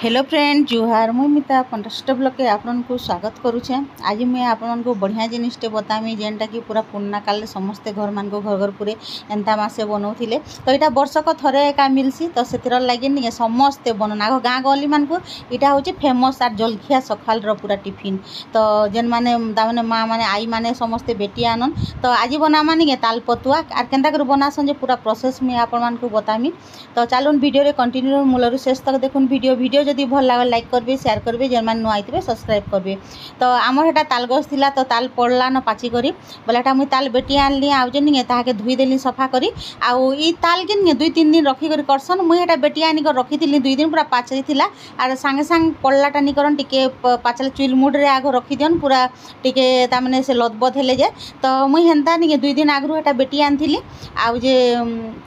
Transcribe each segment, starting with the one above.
Hello friend जुहार मुई मिता पंटस्ट blog के आपन को स्वागत करुचे। आज मुझे आपन को बढ़िया जिनिसटे बतामी जेनटा कि पूरा पुराना काल समस्ते घर मान को घर पूरे एंता मासे बनाऊले। तो यहाँ वर्षक थरे एका मिलसी तो से लगे नहीं समस्ते बनन आग गाँ गली मान को यहाँ हूँ फेमस आर जलखिया सकाल पूरा टिफिन। तो जेन माने ताने माँ माने आई माने समस्ते बेटी आनन तो आज बनामा नहीं ताल पतुआ आर केन्ता कर बनासन पूरा प्रोसेस मुझे आपन को बतामी। तो चलून वीडियो कंटिन्यू मूलर शेष तक देखुन वीडियो जदि भल लगे लाइक करेंगे शेयर करेंगे जेन मैंने नुआ आइए सब्सक्राइब करेंगे। तो आमर हेटा ताल गछ थिला तो ताल पड़ला न पाची करी बोला मुझे ताल बेटी आनली आज नहीं ताके धुईदेली सफा करी आउ ई ताल के नहीं 2-3 दिन रखिक करसन मुझे हेटा बेटी आनिक रखी 2 दिन पूरा पाचई थिला आर सांगे सांग पड़लाटा नहीं करन टिके पाचल चुल मुड्रे आग रखी दियन पूरा टिके तामने से लदबद हेले जे। तो मुझे हेन्ता नहीं 2 दिन आगु हेटा बेटी आनी आउ जे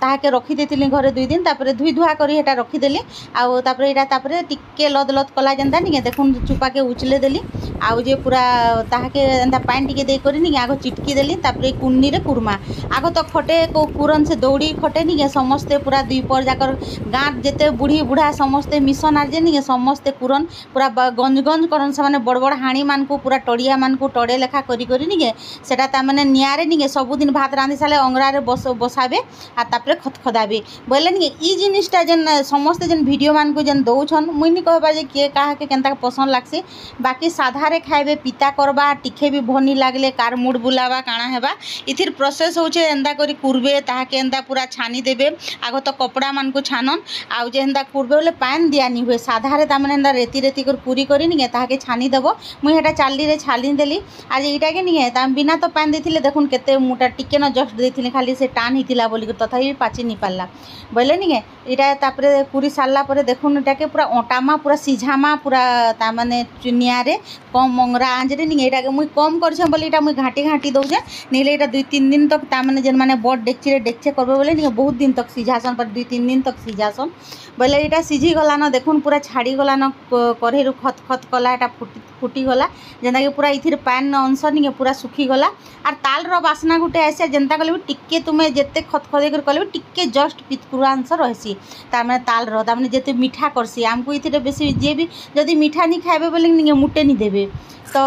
ताके रखी देती घरे 2 दिन तापर धुई धुआ करी हेटा रखीदेली आउ तापर टिके लद लद कला जेनता नहीं देखुन चुपा के उचले देली आउ जे पूरा ताके एंता पानी टिके दे करी नहीं आग चिटकी देली तापर कुन्नी रे कुरमा आग तो खटे को कुरन से दौड़ी खटे नहीं समस्ते पूरा 2 पर जाकर गाँव जेते बुढ़ी बुढ़ा समस्ते मिशन आर जे नहीं समस्ते कुरन पूरा गंज गंज करन से माने बड़ बड़ हाणी मान को पूरा टड़िया मान को टड़े लेखा करी करी नहीं सेटा ता माने नियारे नहीं सबुदिन भात रांधि साले अंगरा रे बसाबे आ तापर खदखदाबे बोले नहीं ई जिनिसटा जेन समस्ते जेन वीडियो मान को जेन दौछन मुई नहीं कहबार जे किए काहा के केनता पसंद लागसी बाकी साधा रे खाइबे पिता करबा टिके भी भनी लागले कार मुड बुलावा काना हेबा इथिर प्रोसेस होचे एंदा करी कुरबे ताहा के एंदा पूरा छानी देबे आगो तो कपड़ा मान को छानन आउ जे एंदा कुरबे बोले पान दियानी हुए साधा रे तामने एंदा रेती रेती कर पूरी करी नहीं ताहा के छानी देबो मुई हेटा चाली रे छाली देली आज एटा के नहीं ताम बिना तो पान देथिले देखुन केते मुटा टिके न जस्ट देथिले खाली से टान हितिला बोली तथापि पाची नि पारला बोले नहीं एटा तापरे पूरी सारला परे देखुन एटा के पूरा ओटामा पूरा सिझामा पूरा तामाने चुनिया रे कम मंगरा आंजरे नहीं एटा के मुई कम करछे बोली एटा मुई घाटी घाटी दउजे नेले एटा 2-3 दिन तक तामाने जेन माने बड डेक्ची रे डेक्चे करबे बोले नहीं बहुत दिन तक सिझासन पर 2-3 दिन तक सिझासन बोले एटा सिझी गला न देखुन पूरा छाड़ी गला न कढ़ई रु खत खत कला एटा फुटी गला जेनता कि पूरा इथिर पान अंश नहीं पूरा सुखी गला आर ताल रो बासना गुटे आसे जेनता कले टिके तुमे जेते खतखदे कर कले टिके जस्ट पितकुरा अंश रहसी तार माने ताल रो तार माने जेते मीठा करसी हमको इथिर बेसी जे भी जदी मीठा नहीं खाइबे बोले नहीं मुटे नहीं देबे। तो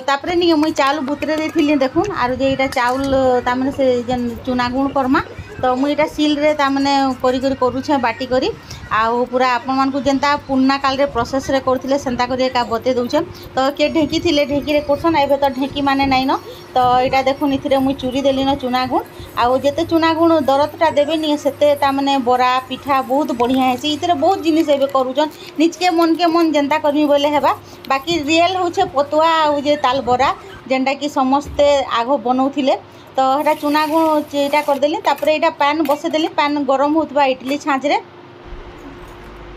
तापरे नहीं मुई चाउल बुतरे देथिली देखुन आर जे एटा चाउल तार माने से जेन चुना गुण करमा तो मुई एटा सील रे तार माने करी करी करूछे बाटी करी आउ पूरा आपण मान को जेनता पुन्ना काल रे प्रोसेस रे करथिले सेंता करी एका बते दउछन। तो के ढेकी थिले ढेकी रे करछन एबे तो ढेकी माने नाइन तो एटा देखुन इथिरे मुई चूरी देली न चुना गुण आउ जेते चुना गुण दरतटा देबे नहीं सेते ता माने बरा पिठा बहुत बढ़िया हेसी इथिरे बहुत जिनिस एबे करूछन निजके मन जेनता करमी बोले हेबा बाकी रियल होछे पतुआ आउ जे ताल बरा जेनटा कि समस्ते आगो बनौथिले। तो हेटा चुना गुण एटा कर देली तापर एटा पैन बसे देली पैन गरम होतबा इडली छाँच रे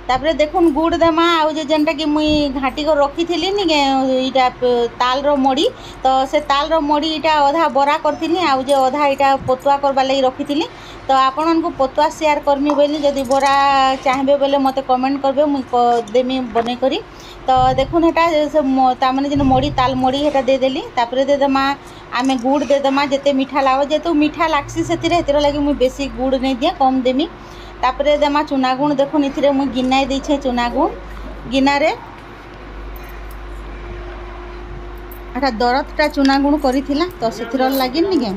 तापर देखुन गुड़ देमा आउ जे जेनटा कि मुई घाटी को रखी थी इटा ताल रो मड़ी तो से ताल रो मड़ी इटा अधा बरा करथिनी आउ जे अधा इटा पतुआ करबा लगी रखी थी। तो आपण को पतुआ शेयर करमी बोली जदि बरा चाहबे बोले मते कमेंट करबे मुई देमी बने करी। तो देखुन हेटा से तामने जेन मड़ी ताल मड़ी हेटा दे देली तापर दे देमा आमे गुड़ दे देमा जेते मीठा लागो जेतु मीठा लागसी सेतिरे हेतिर लागि मुई बेसी गुड़ नहीं दिए कम देमी तापरे देमा चुना गुण देखुन इथिरे मुई गिनाई देछे चुना गुण गिना रे एटा दरतटा चुना गुण करिथिला तो सेथिर लागि निगे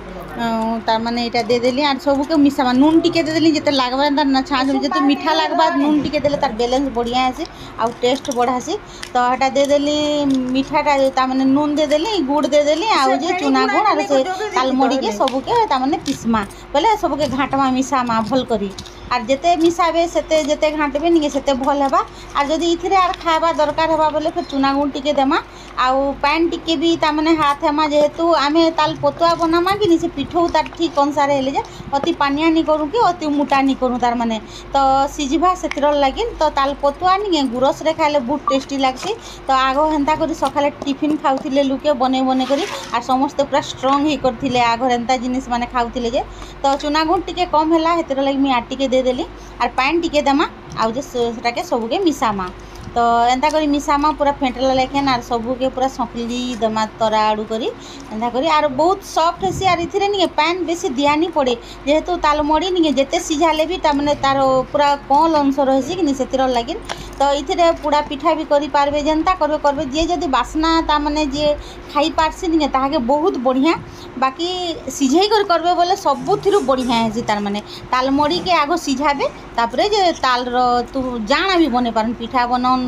तार माने एटा दे देली आर सब के मिसामा नून टिके दे देली जेते लागबा तार ना छाछ जेते मीठा लागबा नून टिके देले तार बैलेंस बढ़िया आसी आ टेस्ट बढ़ासी। तो एटा दे देली मीठाटा ता माने नून दे देली गुड़ दे देली आ जे चुना गुण आर से तालमड़ी के सब के ता माने पिसमा बोले सब के घाटमा मिसामा भल करी आर जेते मिसाबे सेते जेते घाटबे नहीं सेते भल हेबा आर जदि इथिरे आर खाबा दरकार हेबा बोले फिर चुना गुण टिके देमा आउ पैन टिके भी ता माने हाथ हेमा जेहेतु आमे ताल पतुआ बनामा कि से पिठौ तार ठीक अनुसार हेले जे अति पानिया नहीं करूँ कि अति मोटा नहीं करूँ तार माने तो सिझिबा सेतिर लागि। तो ताल पतुआ नहीं गुरस रे खाइले बहुत टेस्टी लागसी। तो आगो हेन्ता करी सकाले टिफिन खाउथिले लुके बने बने करी आर समस्त पूरा स्ट्रॉंग ही करथिले आगो हेन्ता जिनिस माने खाउथिले जे। तो चुना गुण टिके कम हैला हेतिर लागि मी आटी के दे देली आर पानी टिके देमा आउ जे सेटा के सबके मिसामा तो एंता करी मिसामा पूरा फेंटला लेखेन आर सबू के पूरा सफली दमा तरा आड़ू करी एंता करी आर बहुत सॉफ्ट हेसी आर इथिरे नहीं पैन बेसी दियानी पड़े जेहेतु ताल मड़ी नहीं जेते सिझाले भी तार माने तार पूरा कल अंश रहसी कि सेतिर लागिन। तो इथिरे पोड़ा पिठा भी करि पारबे जेंता करबे जे जदि बास्ना ता माने जे खाई पारसी निके ताहाके बहुत बढ़िया बाकी सिझेई करबे बोले सबुथिरु बढ़िया है तार माने तालमड़ी के आगो सिझाबे तापरे जे ताल रो तू जाना भी बने पारन पिठा बनौन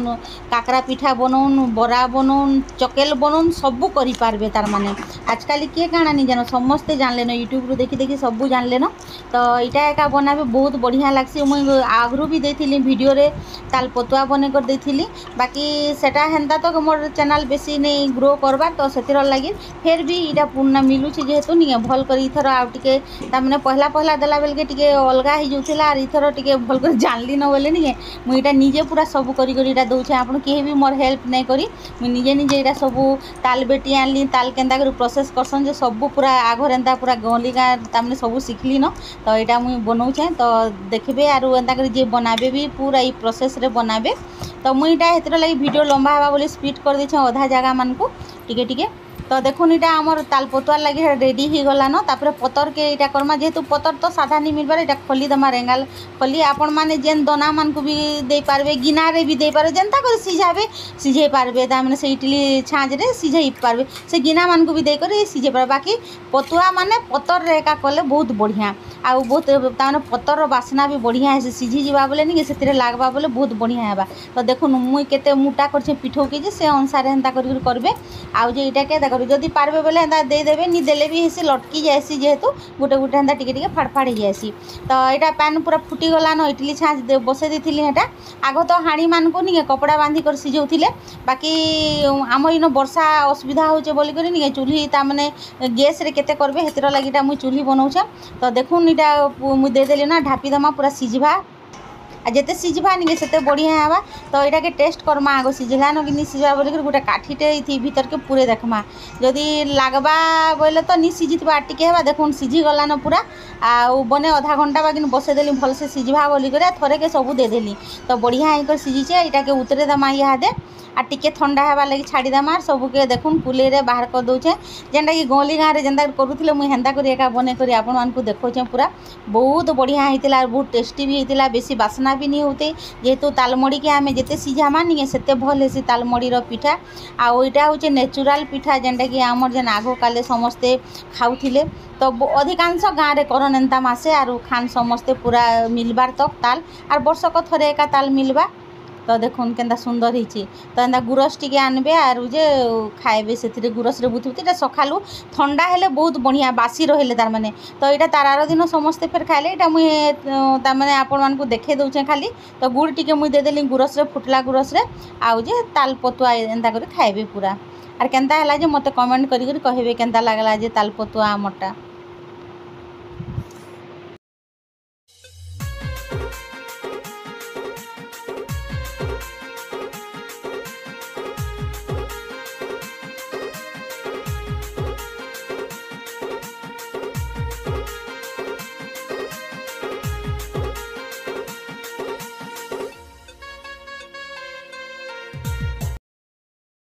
काकरा पिठा बनौन बरा बनौन चकेल बनौन सबू करि पारबे तार माने आजकल किए काना नहीं जानो समस्ते जानले न यूट्यूब रू देखी देखी सबू जानले न तो इटा एका बनाबे बहुत बढ़िया लागसी मुई आगरू भी देथिली वीडियो रे ताल पतुआ बने कर देथिली बाकी सेटा हेंता तो मोर चैनल बेसी नहीं ग्रो करबा तो सेतिर लागि फिर भी इटा पूर्ण मिलू जेहेतु नहीं भल कर इथर आ टिके तामने पहला पहला देला बेल के टिके अलगा ही जोथिला आर इथर टिके भल कर जानली न बोले नहीं मुई इटा निजे पूरा सब करी करी इटा दउछे आपन केही भी मोर हेल्प नहीं करी मुई निजे निजे इटा सब ताल बेटी आनली ताल केंदा कर प्रोसेस करसन जे सब पूरा आघर एंता पूरा गली गा तामने सब सिखली न तो इटा मुई बनौछे तो देखबे आर एंता कर जे बनाबे भी पूरा ई प्रोसेस रे बनाबे तो मुई इटा हेतिर लागि वीडियो लंबा हवा बोली स्पीड कर देछे आधा जगह मान को टिके टिके तो देखुन इटा आमर ताल पतुआ लगे रेडी हो गला न तापर पतर के इटा करमा जेहेतु पतर तो साधा नहीं मिलबार इटा खोली दमा रेंगाल खोली आपण माने जेन दोना मान को भी दे पारबे गिना रे भी दे पारबे जेंता कर सिझाबे सिझे पारबे ता माने से इडली छांज रे सिझे पारबे से गिना मान को भी दे कर सिझे पारबे बाकी पतुआ माने पतर रे का कले बहुत बढ़िया आ बहुत ता माने पतर बासना भी बढ़िया है सिझी जीवा बोले नहीं से लागबा बोले बहुत बढ़िया हेबा तो देखुन मुई केते मोटा करछे पिठो के जे से अनुसार हेंता कर करबे आ जे इटा के देखो जदि पारबे बोले हेंता दे देबे नी देले भी हेसी लटकी जायसी जेहेतु गोटे गोटे हेंता टिके टिके फाड़ जायसी तो एटा पैन पूरा फुटी गला न इडली छांच बसे देथिली हेटा आगो तो हाड़ी मान को नी कपड़ा बांधी कर सिझौथिले बाकी आम इन वर्षा असुविधा होचे बोली करी नी चूल्ही ता माने गैस रे केते करबे हेतिर लागिटा मुई चूल्ही बनौछे तो देखुन इटा मुई दे देली ना ढापी दमा पूरा सिझबा आ जेते सिझबा नहीं सेते बढ़िया हेबा तो इटा के टेस्ट करमा आगो सिझला न कि सिझबा बोली गोटे काठीटे थी भीतर के पूरे देखमा जदि लागबा बोले तो नी सिझितबा टिके हेबा देखुन सिझी गला न पूरा आ बने आधा घंटा बाकी बसे देली भल से सिझबा बोली करे थरे के सब दे देली तो बढ़िया है सिझीचे इटा के उतरे दमा इहादे आ टिके ठंडा हेबा लगी छाड़ीदेमा सबके देखुन कुले रे बाहर कर दौचे जेनटा कि गली गाँव में जेनता करूँ मुझे हेन्ता कर एका बने कर आपण मानकु देखौचे पूरा बहुत बढ़िया होता बहुत टेस्टी भी होता बेसी बासना भी नहीं होते जेहेतु तालमड़ी के आम जिते सिझामा नहीं सेते भल हेसी तालमड़ीर पिठा आईटा हूँ नेचुराल पिठा जेनटा कि आमर जेन आग काले समस्ते खाऊले तो अधिकांश गाँव में करन एंता मासे आर खान समस्ते पूरा मिलबार तक ताल आर वर्षक थरे एका ताल मिलबा तो देखुन केंता सुंदर होती तो एंता गुरस टिके आनबे आर जे खाएबे से गुरस रे बुथुबुती सकालू ठंडा हेले बहुत बढ़िया बासी रहिले तार माने तो यहाँ तार आर दिन समस्ते फेर खाइले यहाँ मुझे तार माने आपण मानकु देखे दउछे खाली तो गुड़ टिके मुझे देदेली गुरस रे फुटला गुरस रे आउ जे ताल पतुआ एंता कर खाएबे पूरा आर केंता हला जे मते कमेंट करी कहबे केंता लागला जे ताल पतुआ आमरटा।